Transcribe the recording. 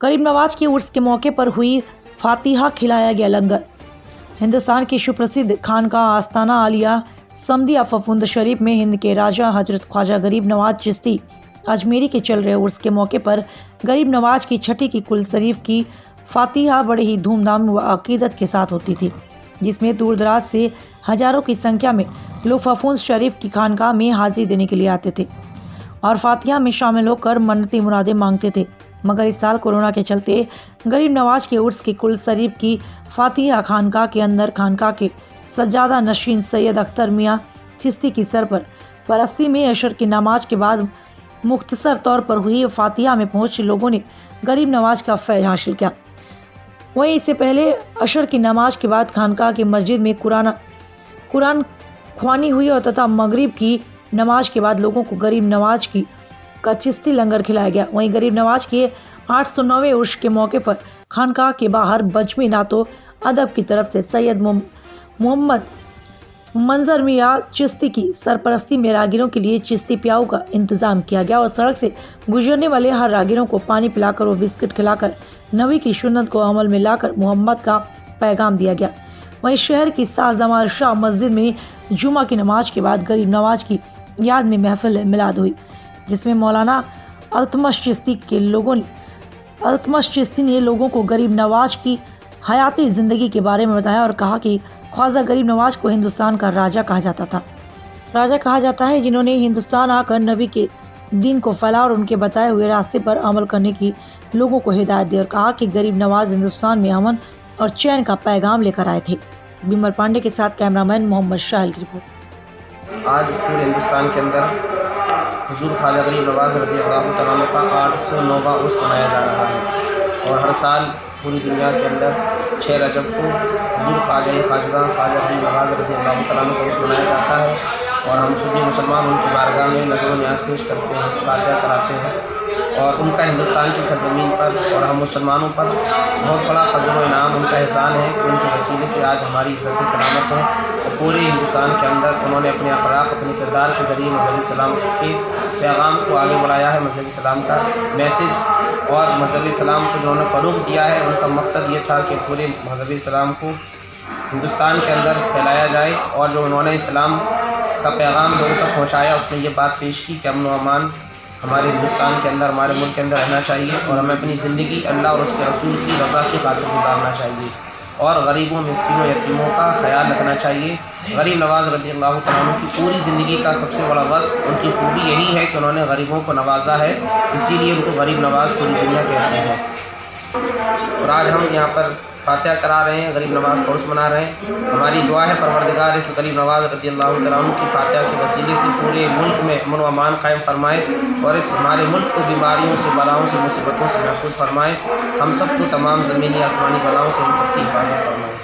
गरीब नवाज के उर्स के मौके पर हुई फातिहा, खिलाया गया लंगर। हिंदुस्तान की सुप्रसिद्ध खानकाह आस्ताना आलिया समदिया फफूंद शरीफ में हिंद के राजा हजरत ख्वाजा गरीब नवाज चिश्ती अजमेरी के चल रहे उर्स के मौके पर गरीब नवाज की छठी की कुल शरीफ की फातिहा बड़े ही धूमधाम व अकीदत के साथ होती थी, जिसमें दूर दराज से हजारों की संख्या में लोग फफूंद शरीफ की खानकाह में हाजिरी देने के लिए आते थे और फातिहा में शामिल होकर मन्नती मुरादें मांगते थे। मगर इस साल कोरोना के चलते गरीब नवाज के उर्स की कुल शरीफ की फातिहा खानकाह के अंदर खानकाह के सज्जादा नशीन सैयद अख्तर मियाँ चिश्ती की सर पर परस्ती में अशर की नमाज के बाद मुख्तसर तौर पर हुई फातिहा में पहुंचे लोगों ने गरीब नवाज का फैज़ हासिल किया। वहीं इससे पहले अशर की नमाज के बाद खानकाह की मस्जिद में कुरान ख्वानी हुई और तथा मगरिब की नमाज के बाद लोगों को गरीब नवाज का चिश्ती लंगर खिलाया गया। वहीं गरीब नवाज के 809वें उर्स के मौके पर खानकाह के बाहर बजमी नातो अदब की तरफ से सैयद मोहम्मद मंजर मियाँ चिश्ती की सरपरस्ती में राहगीरों के लिए चिश्ती प्याऊ का इंतजाम किया गया और सड़क से गुजरने वाले हर राहगीरों को पानी पिलाकर और बिस्किट खिलाकर नबी की सुन्नत को अमल में लाकर मोहम्मद का पैगाम दिया गया। वहीं शहर की साज़ शाह मस्जिद में जुमा की नमाज के बाद गरीब नवाज की याद में महफिल मिलाद हुई, जिसमें मौलाना अल्तमश चिश्ती ने लोगों को गरीब नवाज की हयाती ज़िंदगी के बारे में बताया और कहा कि ख्वाजा गरीब नवाज को हिंदुस्तान का राजा कहा जाता है, जिन्होंने हिंदुस्तान आकर नबी के दीन को फैला और उनके बताए हुए रास्ते पर अमल करने की लोगों को हिदायत दी और कहा कि गरीब नवाज हिंदुस्तान में अमन और चैन का पैगाम लेकर आए थे। बिमल पांडे के साथ कैमरामैन मोहम्मद शाहिल की रिपोर्ट। आज पूरे हिंदुस्तान के अंदर हुजूर ख्वाजा गरीब नवाज रज़ियल्लाहु तआला अन्हु का 809वां उर्स मनाया जा रहा है और हर साल पूरी दुनिया के अंदर 6 रजब को हुजूर ख्वाजा गरीब नवाज रज़ियल्लाहु तआला अन्हु का उर्स मनाया जाता है और हम सभी मुसलमान उनकी बारगाह में नज़र न्याज पेश करते हैं, फातिहा कराते हैं और उनका हिंदुस्तान की सरजमीन पर और हम मुसलमानों पर बहुत बड़ा फज़ल व इनाम उनका एहसान है कि उनके वसीले से आज हमारी इज़्ज़त सलामत है और पूरे हिंदुस्तान के अंदर उन्होंने अपने अखलाक, अपने किरदार के ज़रिए मज़हबी सलाम के पैगाम को आगे बढ़ाया है। मज़हबी सलाम का मैसेज और मज़हबी सलाम को जिन्होंने फ़रोग़ दिया है, उनका मकसद ये था कि पूरे मज़हबी सलाम को हिंदुस्तान के अंदर फैलाया जाए और जो उन्होंने इस्लाम का पैगाम लोगों तक पहुँचाया उसमें ये बात पेश की कि अमन व अमान हमारे हिंदुस्तान के अंदर, हमारे मुल्क के अंदर रहना चाहिए और हमें अपनी ज़िंदगी अल्लाह और उसके रसूल की रज़ा की खातिर गुजारना चाहिए और गरीबों, मिस्किनों, यतीमों का ख्याल रखना चाहिए। गरीब नवाज रज़ियल्लाहु तआला अन्हु की पूरी ज़िंदगी का सबसे बड़ा वस्फ़, उनकी खूबी यही है कि उन्होंने गरीबों को नवाजा है, इसीलिए उनको गरीब नवाज पूरी दुनिया कहते हैं। और आज हम यहाँ पर फातिहा करा रहे हैं, गरीब नवाज का उर्स मना रहे हैं। हमारी दुआ है परवरदिगार इस गरीब नवाज रज़ियल्लाहु तआला अन्हु की फातिहा के वसीले से पूरे मुल्क में अमन व अमान कायम फरमाए और इस हमारे मुल्क को बीमारियों से, बलाओं से, मुसीबतों से महफूज फरमाए। हम सबको तमाम ज़मीनी आसमानी बलाओं से हम सबकी हिफाजत फरमाए।